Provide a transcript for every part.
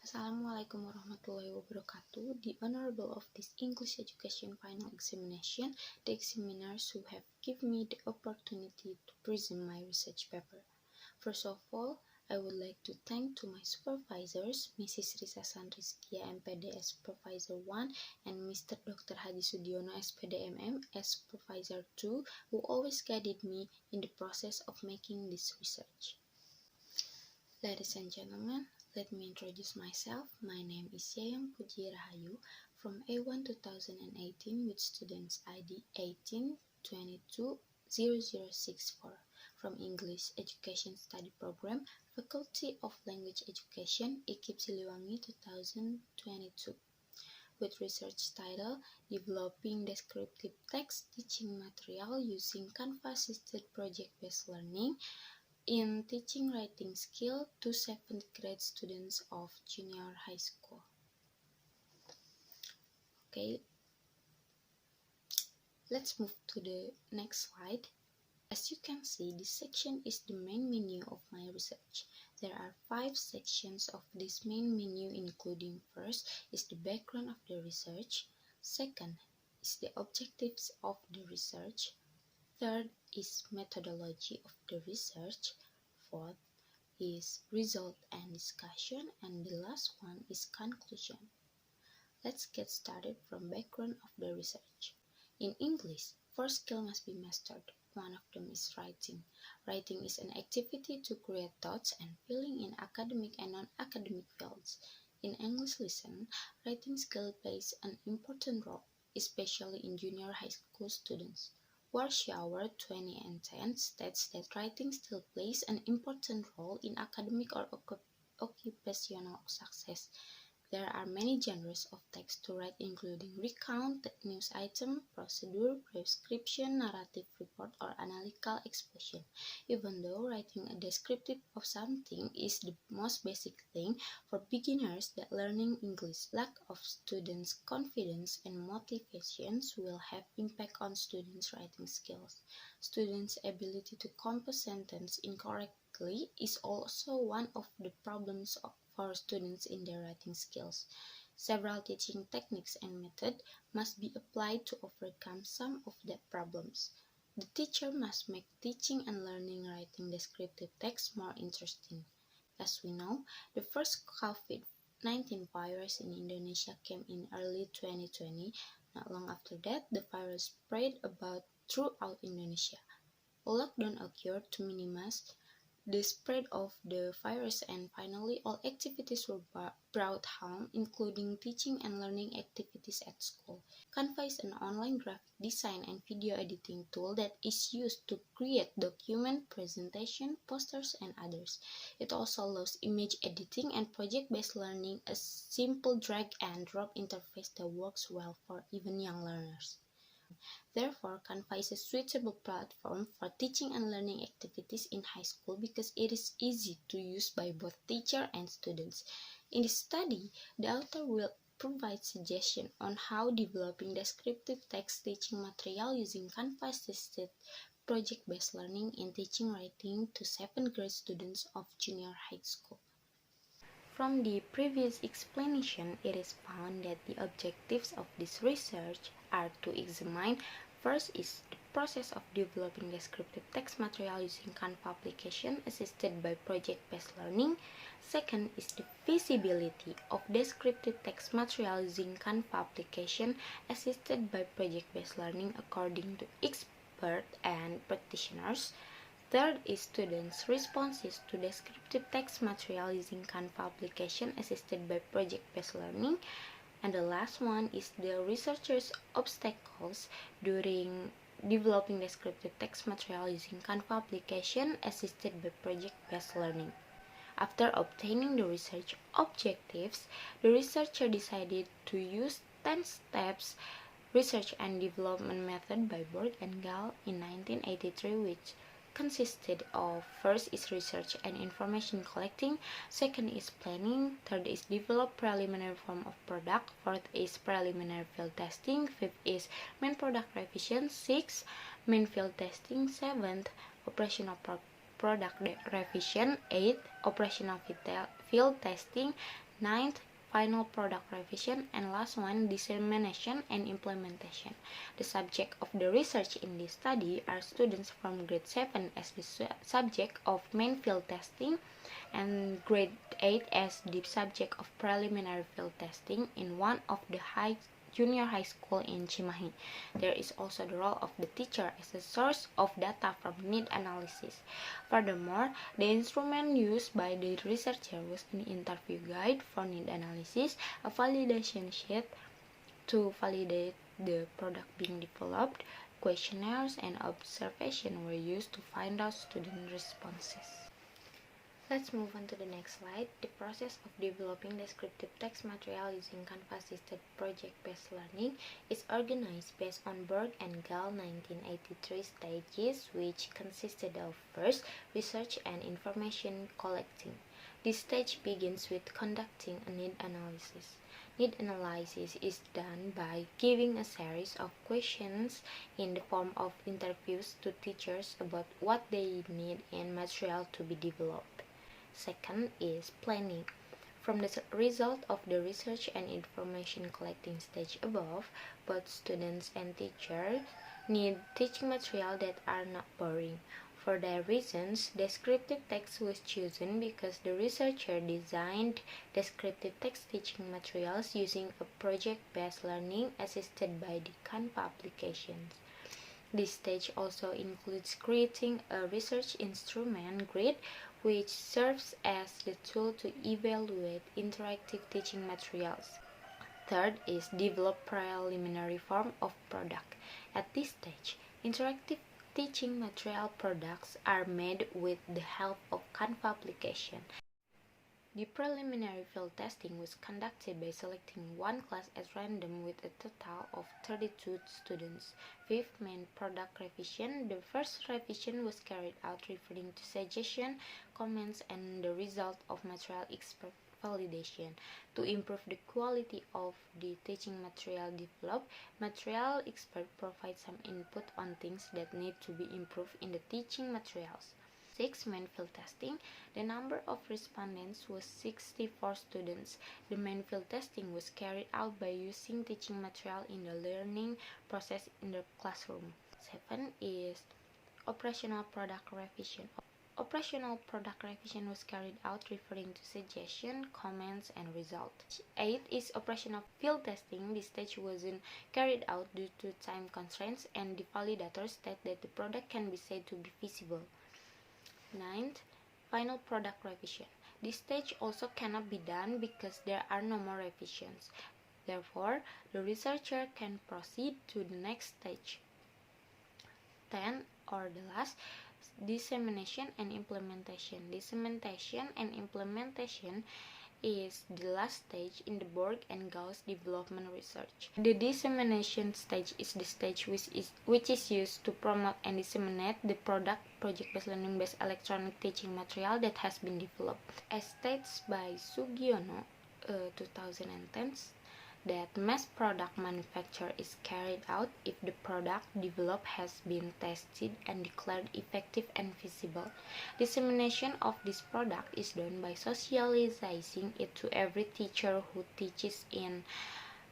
Assalamualaikum warahmatullahi wabarakatuh. The Honorable of this English Education Final Examination, the examiners who have given me the opportunity to present my research paper. First of all, I would like to thank to my supervisors, Mrs. Rissa Rizqiya, S.Pd as Supervisor 1, and Mr. Dr. Haji Sudiyono, S.Pd MM as Supervisor 2, who always guided me in the process of making this research. Ladies and gentlemen, let me introduce myself. My name is Yayang Puji Rahayu from A1 2018 with students ID 18220064 from English Education Study Program, Faculty of Language Education, IKIP SILIWANGI 2022, with research title Developing Descriptive Text Teaching Material Using Canva-Assisted Project-Based Learning in Teaching Writing Skill to 7th grade students of junior high school. Okay, let's move to the next slide. As you can see, this section is the main menu of my research. There are 5 sections of this main menu, including first is the background of the research, second is the objectives of the research, third is methodology of the research, fourth is result and discussion, and the last one is conclusion. Let's get started from background of the research. In English, 4 skills must be mastered. One of them is writing. Writing is an activity to create thoughts and feeling in academic and non-academic fields. In English lesson, writing skill plays an important role, especially in junior high school students. Warshauer 2010 states that writing still plays an important role in academic or occupational success. There are many genres of text to write, including recount, news item, procedure, prescription, narrative report, or analytical expression. Even though writing a descriptive of something is the most basic thing for beginners, that learning English, lack of students' confidence and motivations will have impact on students' writing skills. Students' ability to compose sentences incorrectly is also one of the problems for students in their writing skills. Several teaching techniques and methods must be applied to overcome some of the problems. The teacher must make teaching and learning writing descriptive text more interesting. As we know, the first COVID-19 virus in Indonesia came in early 2020. Not long after that, the virus spread about throughout Indonesia. A lockdown occurred to minimize the spread of the virus, and finally all activities were brought home, including teaching and learning activities at school. Canva is an online graphic design and video editing tool that is used to create document, presentation, posters, and others. It also allows image editing and project-based learning, a simple drag and drop interface that works well for even young learners. Therefore, Canva is a suitable platform for teaching and learning activities in high school because it is easy to use by both teacher and students. In this study, the author will provide suggestions on how developing descriptive text teaching material using Canva-Assisted project-based learning in teaching writing to 7th grade students of junior high school. From the previous explanation, it is found that the objectives of this research are to examine: first is the process of developing descriptive text material using Canva application assisted by project-based learning. Second is the feasibility of descriptive text material using Canva application assisted by project-based learning according to experts and practitioners. Third is students' responses to descriptive text material using Canva application assisted by project-based learning. And the last one is the researchers' obstacles during developing descriptive text material using Canva application assisted by project-based learning. After obtaining the research objectives, the researcher decided to use 10 steps research and development method by Borg and Gall in 1983, which consisted of: first is research and information collecting, second is planning, third is develop preliminary form of product, fourth is preliminary field testing, fifth is main product revision, sixth main field testing, seventh operational product revision, eighth operational field testing, Ninth, final product revision, and last one, dissemination and implementation. The subject of the research in this study are students from grade 7 as the subject of main field testing and grade 8 as the subject of preliminary field testing in one of the junior high school in Cimahi. There is also the role of the teacher as a source of data from need analysis. Furthermore, the instrument used by the researcher was an interview guide for need analysis, a validation sheet to validate the product being developed, questionnaires and observations were used to find out student responses. Let's move on to the next slide. The process of developing descriptive text material using Canva-Assisted project-based learning is organized based on Berg and Gall 1983 stages, which consisted of first, research and information collecting. This stage begins with conducting a need analysis. Need analysis is done by giving a series of questions in the form of interviews to teachers about what they need in material to be developed. Second is planning. From the result of the research and information collecting stage above, both students and teachers need teaching material that are not boring. For that reasons, descriptive text was chosen because the researcher designed descriptive text teaching materials using a project-based learning assisted by the Canva applications. This stage also includes creating a research instrument grid, which serves as the tool to evaluate interactive teaching materials. Third is develop preliminary form of product. At this stage, interactive teaching material products are made with the help of Canva application. The preliminary field testing was conducted by selecting one class at random with a total of 32 students. Fifth, main product revision. The first revision was carried out referring to suggestions, comments, and the result of material expert validation. To improve the quality of the teaching material developed, material expert provides some input on things that need to be improved in the teaching materials. 6. Main field testing. The number of respondents was 64 students. The main field testing was carried out by using teaching material in the learning process in the classroom. 7 is operational product revision. Operational product revision was carried out referring to suggestions, comments, and results. 8 is operational field testing. This stage wasn't carried out due to time constraints, and the validator stated that the product can be said to be feasible. 9th, final product revision. This stage also cannot be done because there are no more revisions. Therefore, the researcher can proceed to the next stage. 10, or the last, dissemination and implementation. Dissemination and implementation is the last stage in the Berg and Gauss development research. The dissemination stage is the stage which is used to promote and disseminate the project-based learning-based electronic teaching material that has been developed. As stated by Sudiyono, 2010, that mass product manufacture is carried out if the product developed has been tested and declared effective and feasible. Dissemination of this product is done by socializing it to every teacher who teaches in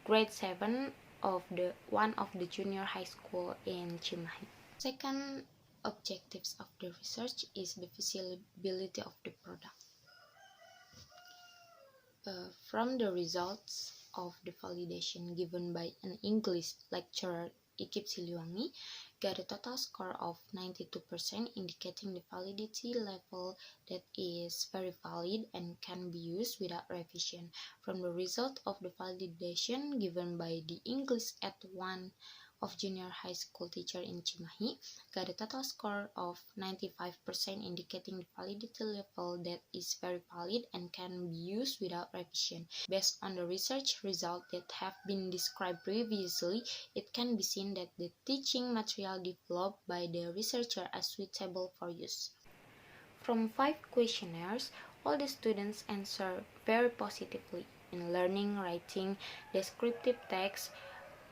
grade 7 of one of the junior high school in Cimahi. Second objectives of the research is the feasibility of the product. From the results of the validation given by an English lecturer, IKIP Siliwangi, got a total score of 92%, indicating the validity level that is very valid and can be used without revision. From the result of the validation given by the English at one of junior high school teacher in Cimahi, got a total score of 95%, indicating the validity level that is very valid and can be used without revision. Based on the research results that have been described previously, it can be seen that the teaching material developed by the researcher are suitable for use. From 5 questionnaires, all the students answered very positively in learning, writing, descriptive text,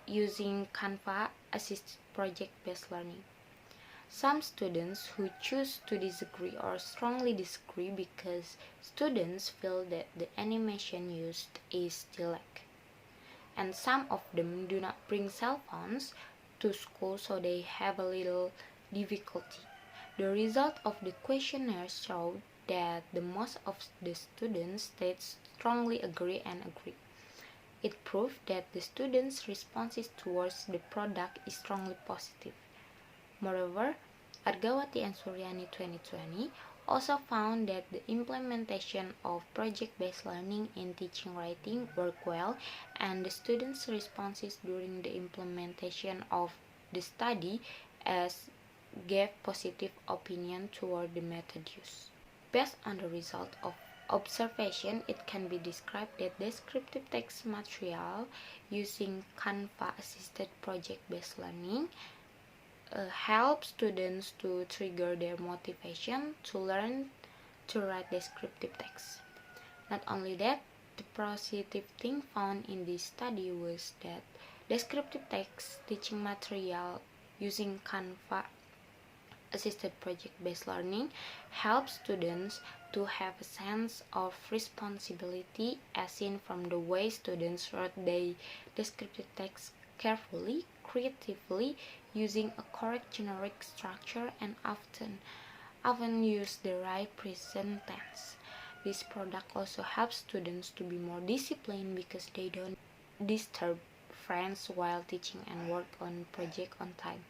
using Canva-Assisted project-based learning. Some students who choose to disagree or strongly disagree because students feel that the animation used is too lack. And some of them do not bring cell phones to school, so they have a little difficulty. The result of the questionnaire showed that the most of the students states strongly agree and agree. It proved that the students' responses towards the product is strongly positive. Moreover, Argawati and Suryani 2020 also found that the implementation of project-based learning in teaching writing worked well, and the students' responses during the implementation of the study as gave positive opinion toward the method used. Based on the result of observation, it can be described that descriptive text material using Canva-Assisted project-based learning help students to trigger their motivation to learn to write descriptive text. Not only that, the positive thing found in this study was that descriptive text teaching material using Canva-Assisted project-based learning helps students to have a sense of responsibility as seen from the way students wrote their descriptive text carefully, creatively, using a correct generic structure, and often use the right present tense. This product also helps students to be more disciplined because they don't disturb friends while teaching and work on project on time.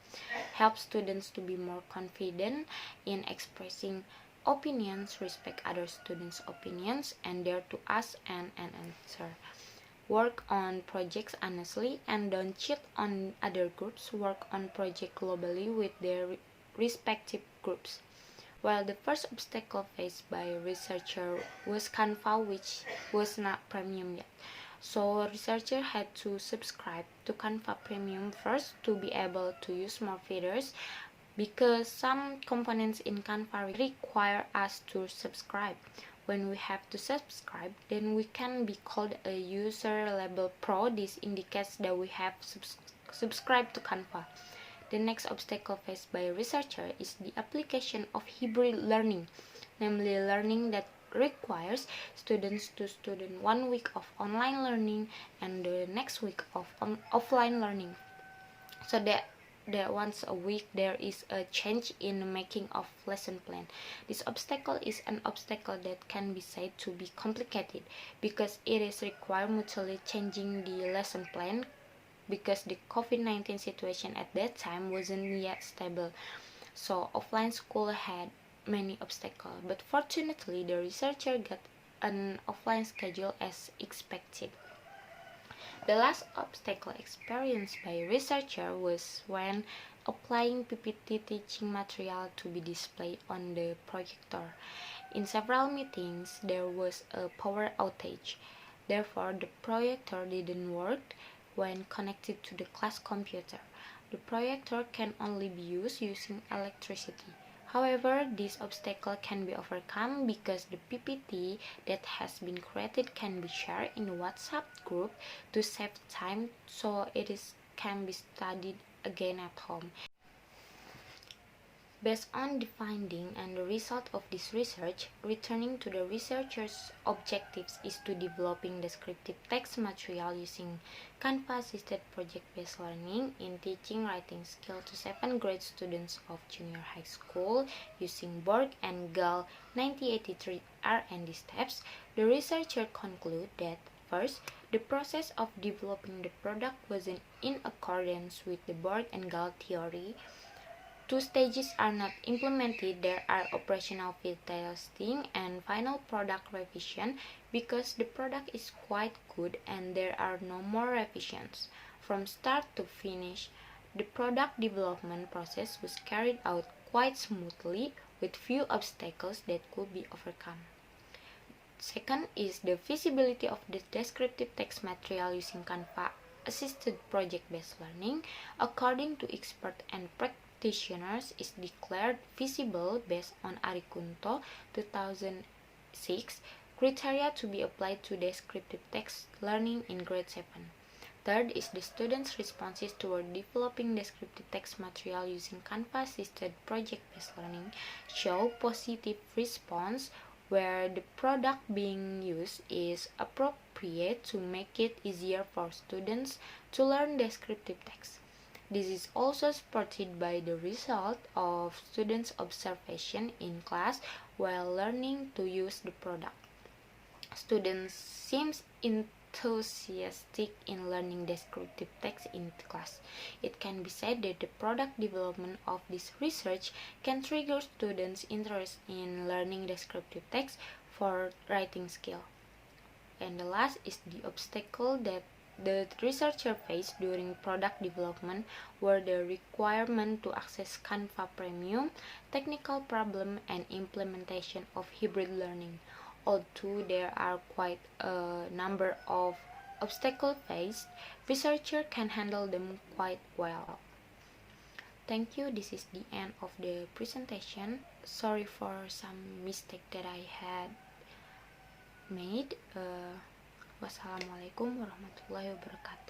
Helps students to be more confident in expressing opinions, respect other students' opinions, and dare to ask and answer. Work on projects honestly and don't cheat on other groups. Work on projects globally with their respective groups. While the first obstacle faced by researcher was Canva, which was not premium yet. So researcher had to subscribe to Canva Premium first to be able to use more features, because some components in Canva require us to subscribe. When we have to subscribe, then we can be called a user level pro. This indicates that we have subscribed to Canva. The next obstacle faced by a researcher is the application of hybrid learning, namely learning that requires students to study 1 week of online learning and the next week of offline learning, so that once a week there is a change in the making of lesson plan. This obstacle is an obstacle that can be said to be complicated because it is required mutually changing the lesson plan, because the COVID-19 situation at that time wasn't yet stable. So offline school had many obstacles, but fortunately the researcher got an offline schedule as expected. The last obstacle experienced by a researcher was when applying PPT teaching material to be displayed on the projector. In several meetings, there was a power outage. Therefore, the projector didn't work when connected to the class computer. The projector can only be used using electricity. However, this obstacle can be overcome because the PPT that has been created can be shared in the WhatsApp group to save time, so can be studied again at home. Based on the finding and the result of this research, returning to the researcher's objectives is to developing descriptive text material using Canva-assisted project-based learning in teaching writing skill to 7th grade students of junior high school using Borg and Gall 1983 R&D steps. The researcher concluded that first, the process of developing the product was in accordance with the Borg and Gall theory. 2 stages are not implemented. There are operational field testing and final product revision because the product is quite good and there are no more revisions. From start to finish, the product development process was carried out quite smoothly with few obstacles that could be overcome. Second is the feasibility of the descriptive text material using Canva-assisted project-based learning, according to expert and practitioners, is declared feasible based on Arikunto 2006 criteria to be applied to descriptive text learning in grade 7. Third is the students' responses toward developing descriptive text material using Canva-Assisted project-based learning show positive response where the product being used is appropriate to make it easier for students to learn descriptive text. This is also supported by the result of students' observation in class while learning to use the product. Students seem enthusiastic in learning descriptive text in class. It can be said that the product development of this research can trigger students' interest in learning descriptive text for writing skill. And the last is the obstacle that the researcher faced during product development were the requirement to access Canva Premium, technical problem, and implementation of hybrid learning. Although there are quite a number of obstacles faced, researchers can handle them quite well. Thank you. This is the end of the presentation. Sorry for some mistake that I had made. Wassalamualaikum warahmatullahi wabarakatuh.